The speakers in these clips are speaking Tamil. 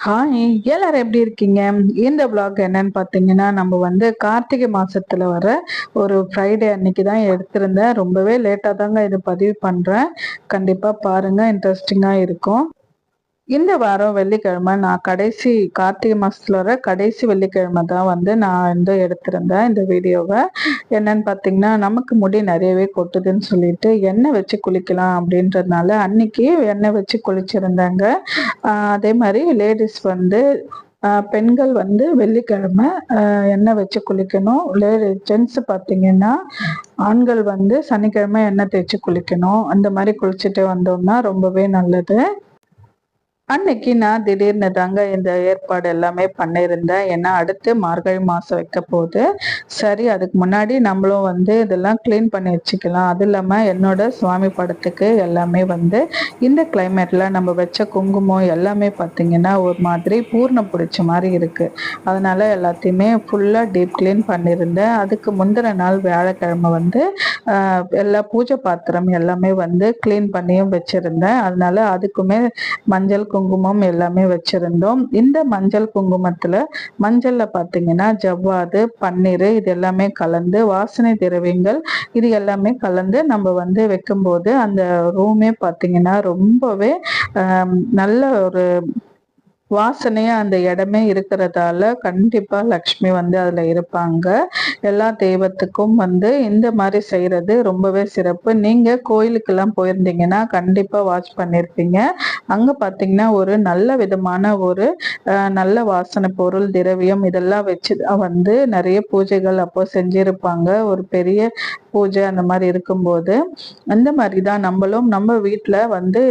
ஹாய், எல்லாரும் எப்படி இருக்கீங்க? இந்த vlog என்னன்னு பார்த்தீங்கன்னா, நம்ம வந்து கார்த்திகை மாசத்துல வர ஒரு ஃப்ரைடே அன்னைக்கு தான் எடுத்திருந்தேன். ரொம்பவே லேட்டா தாங்க இது பதிவு பண்றேன். கண்டிப்பா பாருங்க, இன்ட்ரெஸ்டிங்கா இருக்கும். இந்த வாரம் வெள்ளிக்கிழமை நான் கடைசி கார்த்திகை மாசத்துல வர கடைசி வெள்ளிக்கிழமை தான் வந்து நான் வந்து எடுத்திருந்தேன் இந்த வீடியோவை. என்னன்னு பார்த்தீங்கன்னா, நமக்கு முடி நிறையவே கொட்டுதுன்னு சொல்லிட்டு எண்ணெய் வச்சு குளிக்கலாம் அப்படின்றதுனால அன்னைக்கு எண்ணெய் வச்சு குளிச்சிருந்தாங்க. அதே மாதிரி லேடிஸ் வந்து பெண்கள் வந்து வெள்ளிக்கிழமை எண்ணெய் வச்சு குளிக்கணும். ஜென்ஸ் பார்த்தீங்கன்னா ஆண்கள் வந்து சனிக்கிழமை எண்ணெய் தேய்ச்சி குளிக்கணும். அந்த மாதிரி குளிச்சுட்டு வந்தோம்னா ரொம்பவே நல்லது. அன்னைக்கு நான் திடீர்னு தாங்க இந்த ஏற்பாடு எல்லாமே பண்ணியிருந்தேன். ஏன்னா அடுத்து மார்கழி மாசம் வைக்க போகுது. சரி, அதுக்கு முன்னாடி நம்மளும் வந்து இதெல்லாம் கிளீன் பண்ணி வச்சுக்கலாம். அது இல்லாமல் என்னோட சுவாமி படத்துக்கு எல்லாமே வந்து இந்த கிளைமேட்ல நம்ம வச்ச குங்குமம் எல்லாமே பார்த்தீங்கன்னா ஒரு மாதிரி பூர்ணம் பிடிச்ச மாதிரி இருக்கு. அதனால எல்லாத்தையுமே ஃபுல்லாக டீப் கிளீன் பண்ணியிருந்தேன். அதுக்கு முந்தின நாள் வியாழக்கிழமை வந்து எல்லா பூஜை பாத்திரம் எல்லாமே வந்து கிளீன் பண்ணியும் வச்சிருந்தேன். அதனால அதுக்குமே மஞ்சள் குங்குமம் எல்லாமே வச்சிருந்தோம். இந்த மஞ்சள் குங்குமத்துல மஞ்சள்ல பாத்தீங்கன்னா ஜவ்வாது, பன்னீர் இது எல்லாமே கலந்து வாசனை திரவியங்கள் இது எல்லாமே கலந்து நம்ம வந்து வைக்கும்போது அந்த ரூமே பாத்தீங்கன்னா ரொம்பவே நல்ல ஒரு வாசனையா அந்த இடமே இருக்கிறதால கண்டிப்பா லக்ஷ்மி வந்து அதுல இருப்பாங்க. எல்லா தெய்வத்துக்கும் வந்து இந்த மாதிரி செய்யறது ரொம்பவே சிறப்பு. நீங்க கோயிலுக்கெல்லாம் போயிருந்தீங்கன்னா கண்டிப்பா வாட்ச் பண்ணிருப்பீங்க. அங்க பாத்தீங்கன்னா ஒரு நல்ல விதமான ஒரு நல்ல வாசனை பொருள் திரவியம் இதெல்லாம் வச்சுதான் வந்து நிறைய பூஜைகள் அப்போ செஞ்சிருப்பாங்க. ஒரு பெரிய பூஜை அந்த மாதிரி இருக்கும்போது அந்த மாதிரிதான் நம்மளும் நம்ம வீட்டுல வந்து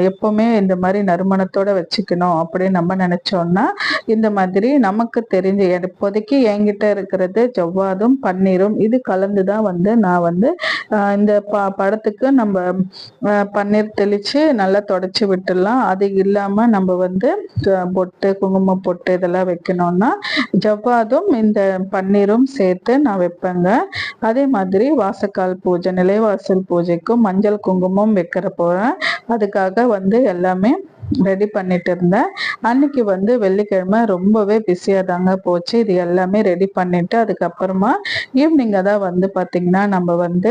எப்பவுமே இந்த மாதிரி நறுமணத்தோட வச்சுக்கணும் அப்படின்னு நம்ம நினைச்சோம்னா இந்த மாதிரி நமக்கு தெரிஞ்ச இப்போதைக்கு என்கிட்ட இருக்கிறது ஜவ்வாதும் பன்னீரும் இது கலந்துதான் வந்து நான் வந்து இந்த படத்துக்கு நம்ம பன்னீர் தெளிச்சு நல்லா தொடச்சி விட்டுடலாம். அது இல்லாம நம்ம வந்து பொட்டு குங்குமம் பொட்டு இதெல்லாம் வைக்கணும்னா ஜவ்வாதும் இந்த பன்னீரும் சேர்த்து நான் வைப்பேங்க. அதே மாதிரி வாசக்கால் பூஜை நிலைவாசல் பூஜைக்கும் மஞ்சள் குங்குமம் வைக்கிற போறேன். அதுக்காக வந்து எல்லாமே ரெடி பண்ணிட்டு இருந்தேன். அன்னைக்கு வந்து வெள்ளிக்கிழமை ரொம்பவே பிஸியா தாங்க போச்சு. இது எல்லாமே ரெடி பண்ணிட்டு அதுக்கப்புறமா ஈவினிங்கா தான் வந்து பாத்தீங்கன்னா நம்ம வந்து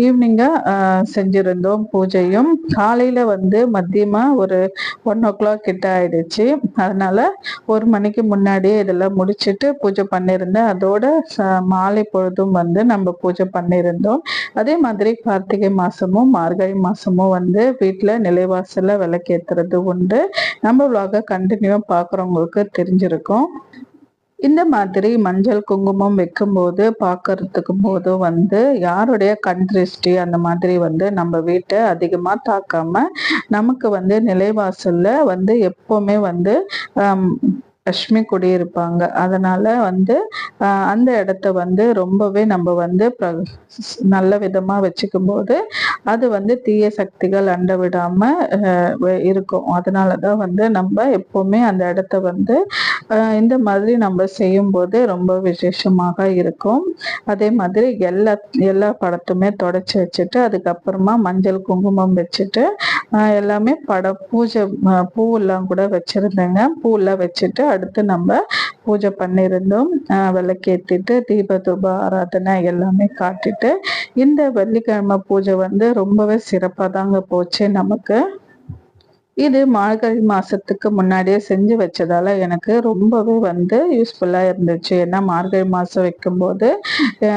ஈவினிங்கா செஞ்சிருந்தோம் பூஜையும். காலையில வந்து மதியமா ஒரு 1 o'clock கிட்ட ஆயிடுச்சு. அதனால 1 மணிக்கு முன்னாடியே இதெல்லாம் முடிச்சுட்டு பூஜை பண்ணியிருந்தேன். அதோட மாலை பொழுதும் வந்து நம்ம பூஜை பண்ணியிருந்தோம். அதே மாதிரி கார்த்திகை மாசமும் மார்கழி மாசமும் வந்து வீட்டுல நிலைவாசல்ல விளக்கேத்துறது உண்டு. நம்ம vlog கண்டினியூவா பாக்குறவங்களுக்கு தெரிஞ்சிருக்கும். இந்த மாதிரி மஞ்சள் குங்குமம் வைக்கும்போது பார்க்கறதுக்கு போதும் வந்து யாருடைய கண் திருஷ்டி அந்த மாதிரி வந்து நம்ம வீட்டை அதிகமா தாக்காம நமக்கு வந்து நிலைவாசல்ல வந்து எப்பவுமே வந்து லக்ஷ்மி குடியிருப்பாங்க. அதனால வந்து அந்த இடத்த வந்து ரொம்பவே நம்ம வந்து நல்ல விதமா வச்சுக்கும் போது அது வந்து தீய சக்திகள் அண்ட விடாம இருக்கும். அதனாலதான் வந்து நம்ம எப்பவுமே அந்த இடத்த வந்து இந்த மாதிரி நம்ம செய்யும் போது ரொம்ப விசேஷமாக இருக்கும். அதே மாதிரி எல்லா படத்துமே தொடச்சி வச்சுட்டு அதுக்கப்புறமா மஞ்சள் குங்குமம் வச்சுட்டு எல்லாமே பூஜை பூவெல்லாம் கூட வச்சிருந்தேங்க. பூவெல்லாம் வச்சுட்டு அடுத்து நம்ம பூஜை பண்ணியிருந்தோம். விளக்கேற்றிட்டு தீப தூப ஆராதனை எல்லாமே காட்டிட்டு இந்த வெள்ளிக்கிழமை பூஜை வந்து ரொம்பவே சிறப்பா தாங்க போச்சு நமக்கு. இது மார்கழி மாசத்துக்கு முன்னாடியே செஞ்சு வச்சதால எனக்கு ரொம்பவே வந்து யூஸ்ஃபுல்லா இருந்துச்சு. ஏன்னா மார்கழி மாசம் வைக்கும்போது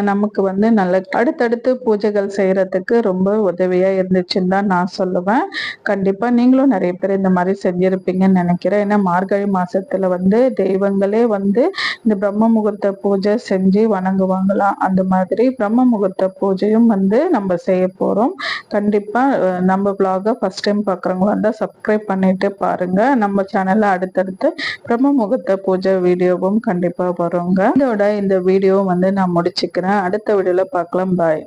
நமக்கு வந்து நல்ல அடுத்தடுத்து பூஜைகள் செய்யறதுக்கு ரொம்ப உதவியா இருந்துச்சுன்னு தான் நான் சொல்லுவேன். கண்டிப்பா நீங்களும் நிறைய பேர் இந்த மாதிரி செஞ்சிருப்பீங்கன்னு நினைக்கிறேன். ஏன்னா மார்கழி மாசத்துல வந்து தெய்வங்களே வந்து இந்த பிரம்ம முகூர்த்த பூஜை செஞ்சு வணங்குவாங்களாம். அந்த மாதிரி பிரம்ம முகூர்த்த பூஜையும் வந்து நம்ம செய்ய போறோம். கண்டிப்பா நம்ம vlog ஃபர்ஸ்ட் டைம் பாக்குறவங்க வந்தா சப்ஸ்கிரைப் பண்ணிட்டு பாருங்க. நம்ம சேனல்ல அடுத்தடுத்து பிரம்ம முகூர்த்த பூஜை வீடியோவும் கண்டிப்பா வருங்க. இதோட இந்த வீடியோ வந்து நான் முடிச்சுக்கிறேன். அடுத்த வீடியோல பார்க்கலாம். பாய்.